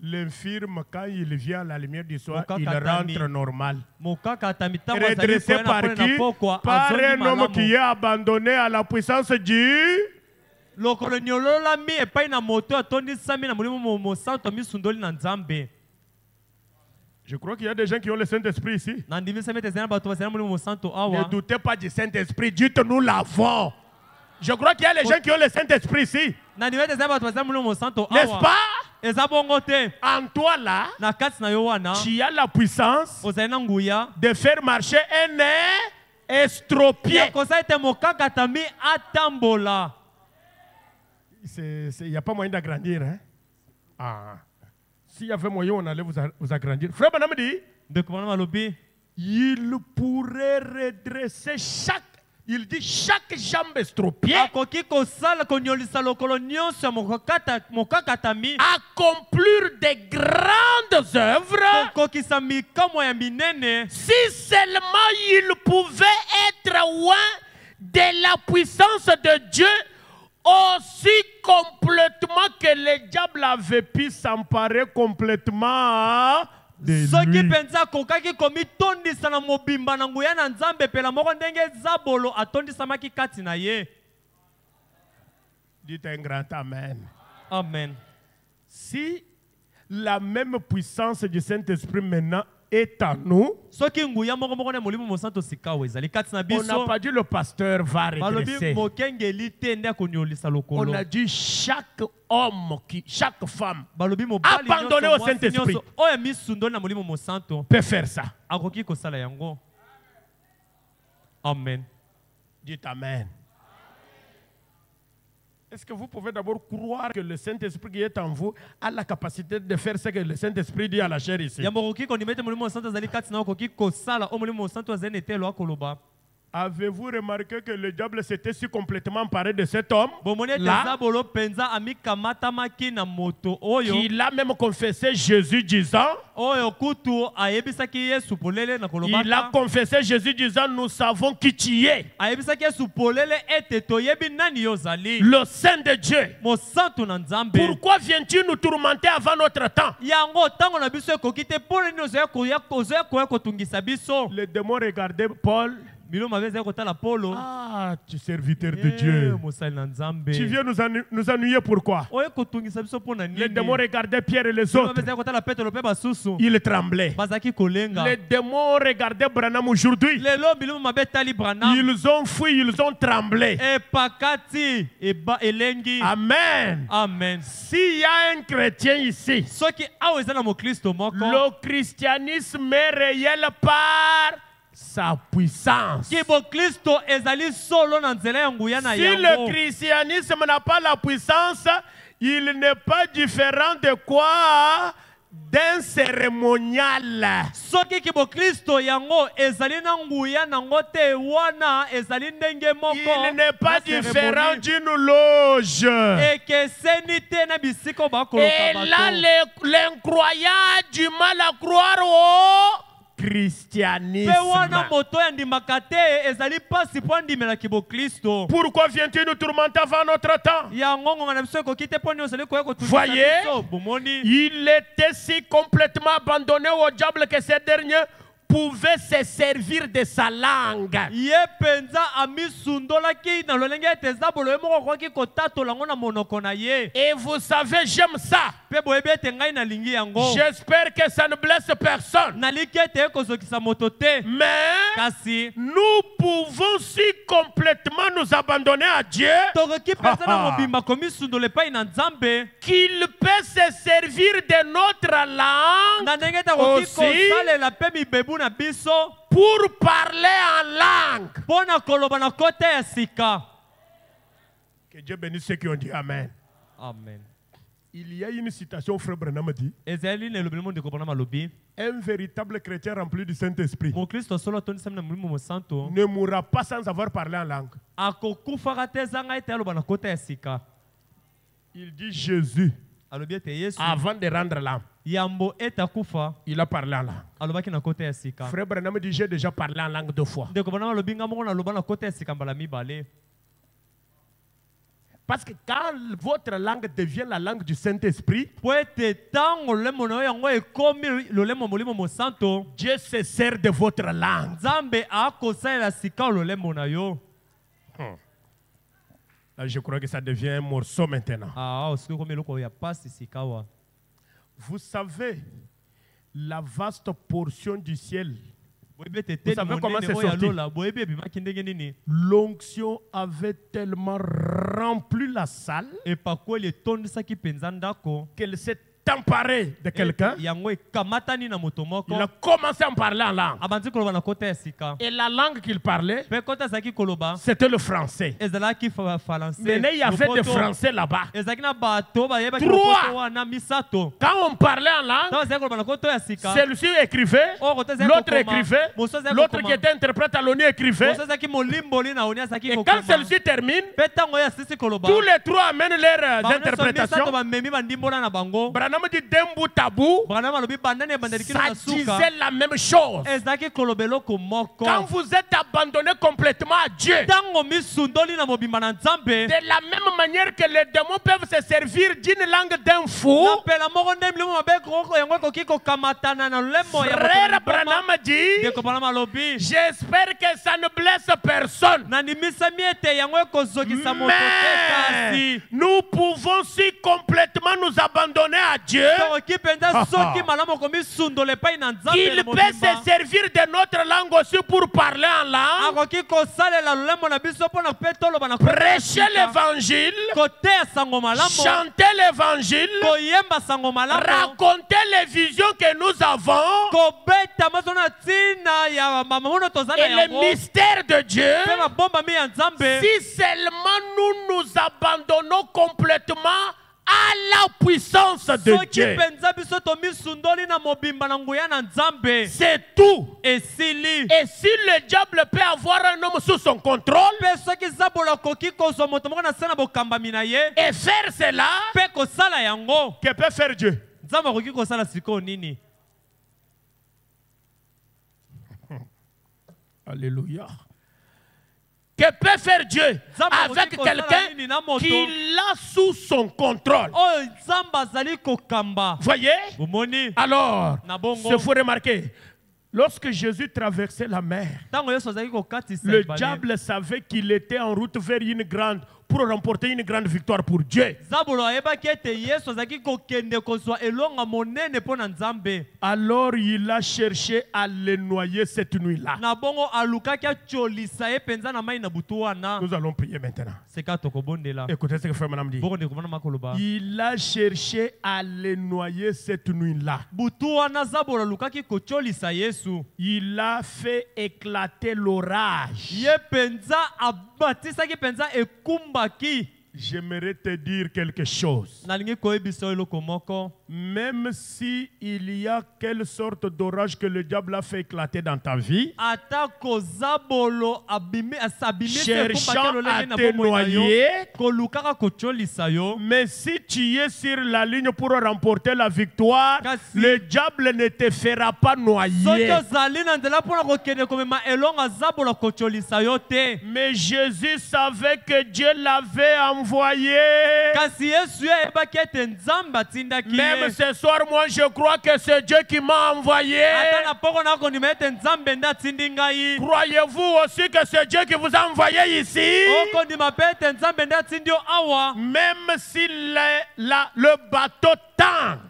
L'infirme, quand il vient à la lumière du soir, il rentre normal. Redressé par qui? Par un homme qui est abandonné à la puissance du... Je crois qu'il y a des gens qui ont le Saint-Esprit ici. Ne doutez pas du Saint-Esprit, dites nous l'avons. Je crois qu'il y a des gens qui ont le Saint-Esprit ici. N'est-ce pas? En toi là, tu as la puissance de faire marcher un estropié. Il n'y a pas moyen d'agrandir. Hein? Ah. S'il y avait moyen, on allait vous agrandir. Frère Banam dit, il pourrait redresser chaque jambe estropiée, accomplir de grandes œuvres, si seulement il pouvait être loin de la puissance de Dieu, aussi complètement que le diable avait pu s'emparer complètement de lui. Dites un grand amen. Amen. Si la même puissance du Saint-Esprit maintenant est en nous, on n'a pas dit le pasteur va redresser. On a dit chaque homme, chaque femme abandonnée au Saint-Esprit peut faire ça. Amen. Dites amen. Est-ce que vous pouvez d'abord croire que le Saint-Esprit qui est en vous a la capacité de faire ce que le Saint-Esprit dit à la chair ici? Avez-vous remarqué que le diable s'était si complètement emparé de cet homme là, qu'il a même confessé Jésus disant, il a confessé Jésus disant, nous savons qui tu es, le Saint de Dieu. Pourquoi viens-tu nous tourmenter avant notre temps? Les démons regardaient Paul. Ah, tu es serviteur de Dieu. Tu viens nous ennuyer pourquoi? Les démons regardaient Pierre et les autres. Ils tremblaient. Les démons regardaient Branham aujourd'hui. Ils ont fui, ils ont tremblé. Amen. Amen. S'il y a un chrétien ici, le christianisme est réel par sa puissance. Si le christianisme n'a pas la puissance, il n'est pas différent de quoi? D'un cérémonial. Il n'est pas différent d'une loge. Et là, l'incroyant a du mal à croire au christianisme. Pourquoi viens-tu nous tourmenter avant notre temps? Voyez, il était si complètement abandonné au diable que ce dernier pouvait se servir de sa langue. Et vous savez, j'aime ça. J'espère que ça ne blesse personne. Mais nous pouvons si complètement nous abandonner à Dieu qu'il peut se servir de notre langue aussi pour parler en langue. Que Dieu bénisse ceux qui ont dit Amen. Amen. Il y a une citation, frère Branham dit. Un véritable chrétien rempli du Saint-Esprit ne mourra pas sans avoir parlé en langue. Il dit Jésus, avant de rendre l'âme, il a parlé en langue. Frère Branham dit j'ai déjà parlé en langue 2 fois. Parce que quand votre langue devient la langue du Saint-Esprit, Dieu se sert de votre langue. Là, je crois que ça devient un morceau maintenant. Vous savez, la vaste portion du ciel. Vous savez comment c'est sorti? L'onction avait tellement rempli la salle qu'elle s'est emparée de quelqu'un. Il a commencé à parler en langue. Et la langue qu'il parlait, c'était le français. Mais il y avait des français là-bas. 3. Quand on parlait en langue, celui-ci écrivait, l'autre écrivait, l'autre qui était interprète à l'ONU écrivait. Et quand celui-ci termine, tous les 3 amènent leurs interprétations. Branham dit d'un bout à bout, ça disait la même chose. Quand vous êtes abandonné complètement à Dieu, de la même manière que les démons peuvent se servir d'une langue d'un fou, frère Branham dit, j'espère que ça ne blesse personne. Mais nous pouvons si complètement nous abandonner à Dieu qu'il peut se servir de notre langue aussi pour parler en langue, prêcher l'évangile, chanter l'évangile, raconter les visions que nous avons et le mystère de Dieu. Si seulement nous nous abandonnons complètement à la puissance de Dieu. C'est tout. Et si le diable peut avoir un homme sous son contrôle et faire cela, que peut faire Dieu? Alléluia. Que peut faire Dieu avec quelqu'un qui l'a sous son contrôle? Voyez? Alors, il faut remarquer, lorsque Jésus traversait la mer, le diable savait qu'il était en route vers une grande, pour remporter une grande victoire pour Dieu. Alors il a cherché à le noyer cette nuit-là. Nous allons prier maintenant. Écoutez ce que Frère Madame dit. Il a cherché à le noyer cette nuit-là. Il a fait éclater l'orage. J'aimerais te dire quelque chose. Même si il y a quelle sorte d'orage que le diable a fait éclater dans ta vie, cherchant à te noyer, mais si tu es sur la ligne pour remporter la victoire, le diable ne te fera pas noyer. Mais Jésus savait que Dieu l'avait envoyé. Même ce soir, moi je crois que c'est Dieu qui m'a envoyé. Croyez-vous aussi que c'est Dieu qui vous a envoyé ici? Même si le bateau tangue,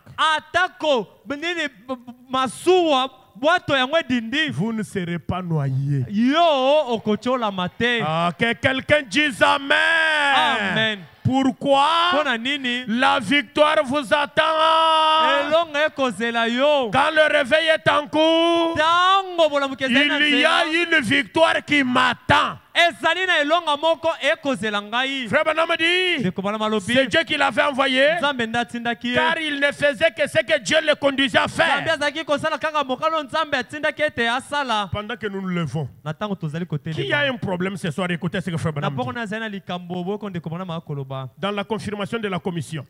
vous ne serez pas noyé. Que quelqu'un dise Amen. Amen. Pourquoi? La victoire vous attend. Quand le réveil est en cours, il y a une victoire qui m'attend. Frère Branham dit, c'est Dieu qui l'avait envoyé, car il ne faisait que ce que Dieu le conduisait à faire. Pendant que nous nous levons, qui a un problème ce soir? Écoutez ce que Frère Branham dit. Dans la confirmation de la commission,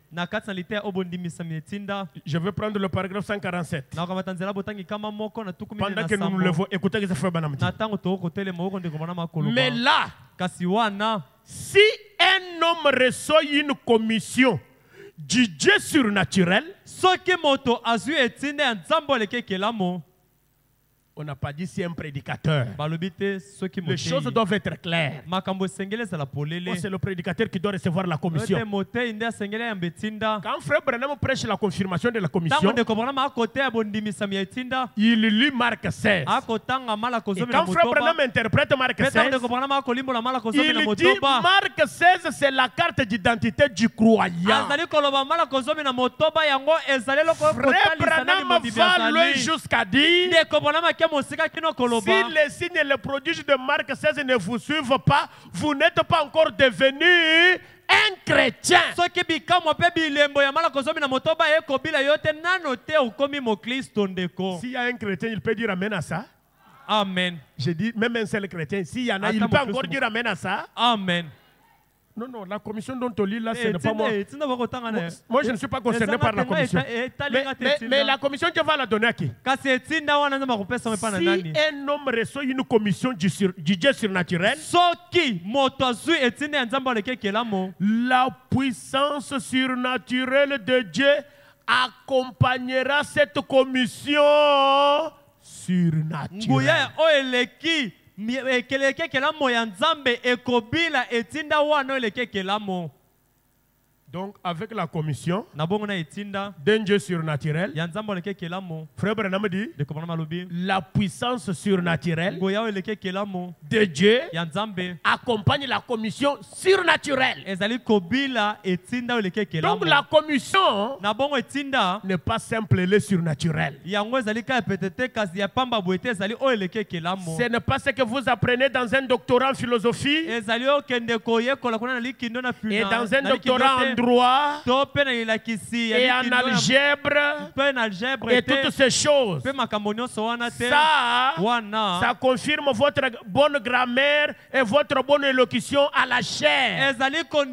je vais prendre le paragraphe 147. Pendant que nous nous levons, écoutez ce que Frère Branham dit. Mais là, si un homme reçoit une commission du Dieu surnaturel, on n'a pas dit si un prédicateur. Les choses doivent être claires. C'est le prédicateur qui doit recevoir la commission. Quand Frère Branham prêche la confirmation de la commission, il lit Marc 16. Et quand Frère Branham interprète Marc 16, il dit Marc 16 c'est la carte d'identité du croyant. Frère Branham va loin jusqu'à dire, si les signes et les prodiges de Marc 16 ne vous suivent pas, vous n'êtes pas encore devenu un chrétien. S'il y a un chrétien, il peut dire amen à ça. Amen. J'ai dit même un seul chrétien. S'il y en a, il peut encore dire amen à ça. Amen. Non, non, la commission dont on lit là, ce n'est pas moi. Moi, je ne suis pas concerné par la commission. Mais la commission, Dieu va la donner à qui? Si un homme reçoit une commission du Dieu surnaturel, la puissance surnaturelle de Dieu accompagnera cette commission surnaturelle. Donc, avec la commission d'un Dieu surnaturel, Frère Branham dit, la puissance surnaturelle de Dieu accompagne la commission surnaturelle. Donc, la commission n'est pas simple, elle est surnaturelle. Ce n'est pas ce que vous apprenez dans un doctorat en philosophie et dans un doctorat en droit et en algèbre et toutes ces choses. Ça confirme votre bonne grammaire et votre bonne élocution à la chair. Quand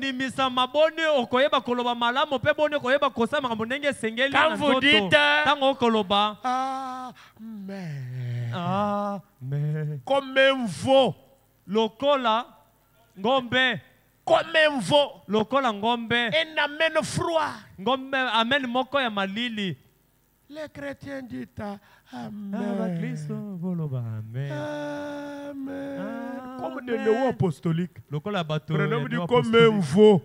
vous dites Amen, comme un veau, comme un veau, un amen froid. Les chrétiens disent Amen. Amen. Comme des léos apostoliques. Branham dit comme un veau.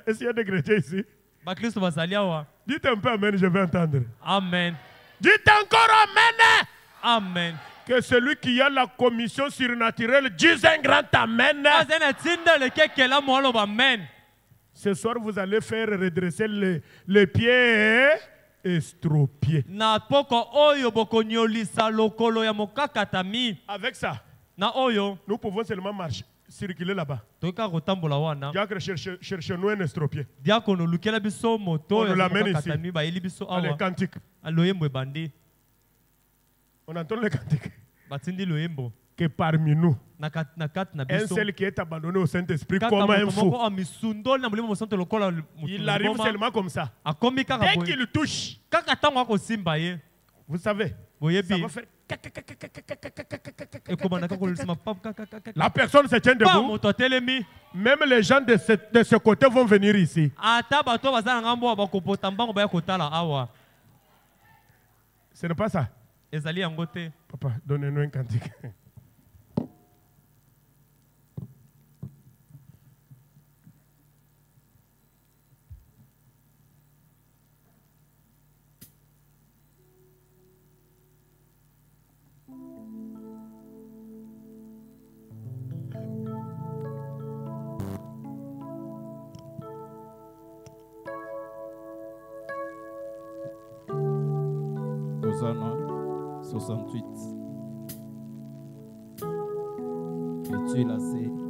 Est-ce qu'il y a des chrétiens ici? Dites un peu Amen, je vais entendre. Amen. Dites encore Amen. Amen. Que celui qui a la commission surnaturelle dise un grand Amen. Ce soir, vous allez faire redresser les pieds estropiés. Avec ça, nous pouvons seulement marcher, circuler là-bas. Diacre, cherche-nous un estropié. On nous l'amène ici. Allez, cantique. On entend le cantique. Que parmi nous, un seul qui est abandonné au Saint-Esprit comme un fou, il arrive seulement comme ça. Dès qu'il touche, vous savez, ça va faire... La personne se tient debout. Même les gens de ce côté vont venir ici. Ce n'est pas ça. Papa, donnez-nous un cantique. Hosanna 68. suis lassé.